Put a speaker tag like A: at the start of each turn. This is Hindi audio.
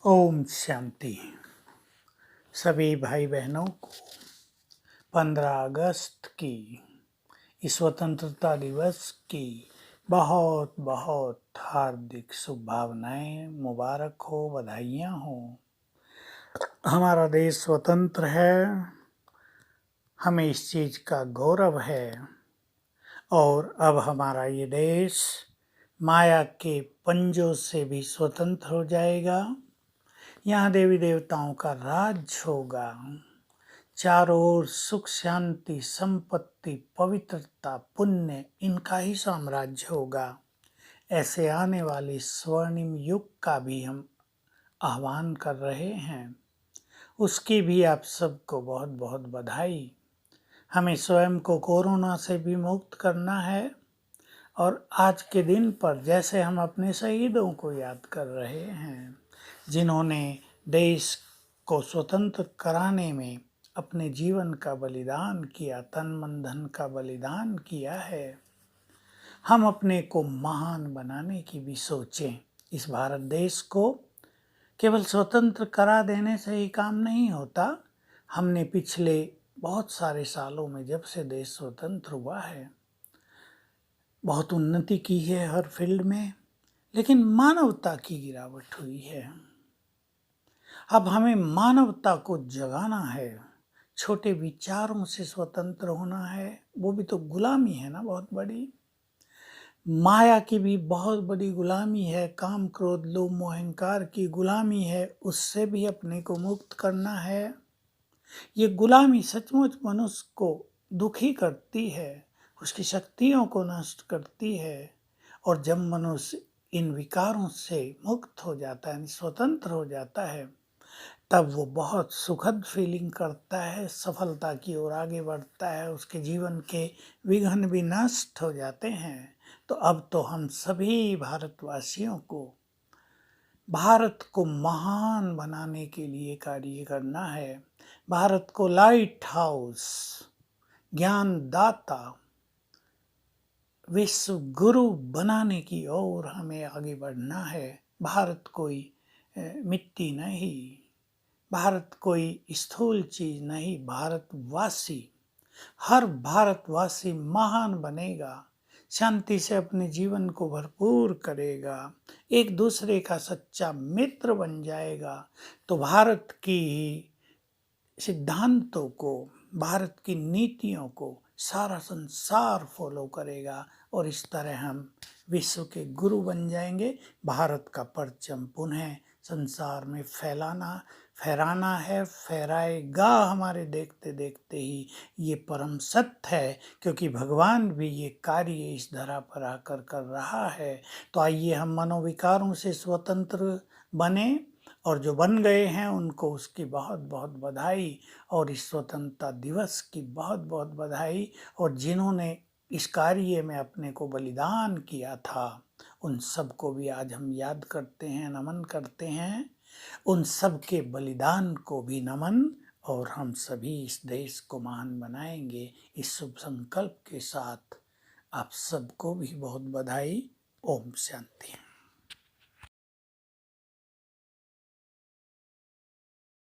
A: ओम शांति। सभी भाई बहनों को 15 अगस्त की स्वतंत्रता दिवस की बहुत बहुत हार्दिक शुभकामनाएं, मुबारक हो, बधाइयाँ हो। हमारा देश स्वतंत्र है, हमें इस चीज़ का गौरव है और अब हमारा ये देश माया के पंजों से भी स्वतंत्र हो जाएगा। यहाँ देवी देवताओं का राज होगा, चारों ओर सुख शांति संपत्ति पवित्रता पुण्य इनका ही साम्राज्य होगा। ऐसे आने वाले स्वर्णिम युग का भी हम आह्वान कर रहे हैं, उसकी भी आप सबको बहुत बहुत बधाई। हमें स्वयं को कोरोना से भी मुक्त करना है और आज के दिन पर जैसे हम अपने शहीदों को याद कर रहे हैं, जिन्होंने देश को स्वतंत्र कराने में अपने जीवन का बलिदान किया, तन मन धन का बलिदान किया है, हम अपने को महान बनाने की भी सोचें। इस भारत देश को केवल स्वतंत्र करा देने से ही काम नहीं होता। हमने पिछले बहुत सारे सालों में जब से देश स्वतंत्र हुआ है बहुत उन्नति की है हर फील्ड में, लेकिन मानवता की गिरावट हुई है। अब हमें मानवता को जगाना है, छोटे विचारों से स्वतंत्र होना है। वो भी तो गुलामी है ना, बहुत बड़ी माया की भी बहुत बड़ी गुलामी है, काम क्रोध लोभ मोह अहंकार की गुलामी है, उससे भी अपने को मुक्त करना है। ये गुलामी सचमुच मनुष्य को दुखी करती है, उसकी शक्तियों को नष्ट करती है। और जब मनुष्य इन विकारों से मुक्त हो जाता है, स्वतंत्र हो जाता है, तब वो बहुत सुखद फीलिंग करता है, सफलता की ओर आगे बढ़ता है, उसके जीवन के विघ्न भी नष्ट हो जाते हैं। तो अब तो हम सभी भारतवासियों को भारत को महान बनाने के लिए कार्य करना है। भारत को लाइट हाउस, ज्ञानदाता, विश्व गुरु बनाने की ओर हमें आगे बढ़ना है। भारत कोई मिट्टी नहीं, भारत कोई स्थूल चीज नहीं, भारतवासी, हर भारतवासी महान बनेगा, शांति से अपने जीवन को भरपूर करेगा, एक दूसरे का सच्चा मित्र बन जाएगा, तो भारत की सिद्धांतों को, भारत की नीतियों को सारा संसार फॉलो करेगा और इस तरह हम विश्व के गुरु बन जाएंगे। भारत का परचम पुनः संसार में फहराना है, फहराएगा हमारे देखते देखते ही। ये परम सत्य है, क्योंकि भगवान भी ये कार्य इस धरा पर आकर कर रहा है। तो आइए हम मनोविकारों से स्वतंत्र बने और जो बन गए हैं उनको उसकी बहुत बहुत बधाई और इस स्वतंत्रता दिवस की बहुत बहुत बधाई। और जिन्होंने इस कार्य में अपने को बलिदान किया था उन सब को भी आज हम याद करते हैं, नमन करते हैं। उन सब के बलिदान को भी नमन और हम सभी इस देश को महान बनाएंगे, इस शुभ संकल्प के साथ आप सबको भी बहुत बधाई। ओम शांति।